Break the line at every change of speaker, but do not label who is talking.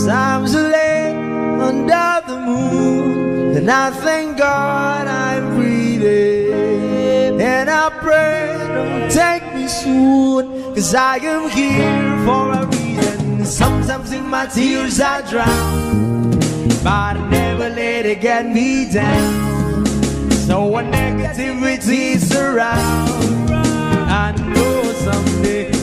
Sometimes I lay under the moon, and I thank God I'm breathing. And I pray, don't take me soon, 'cause I am here for a reason. Sometimes in my tears I drown, but I never let it get me down. So when negativity is around, I know someday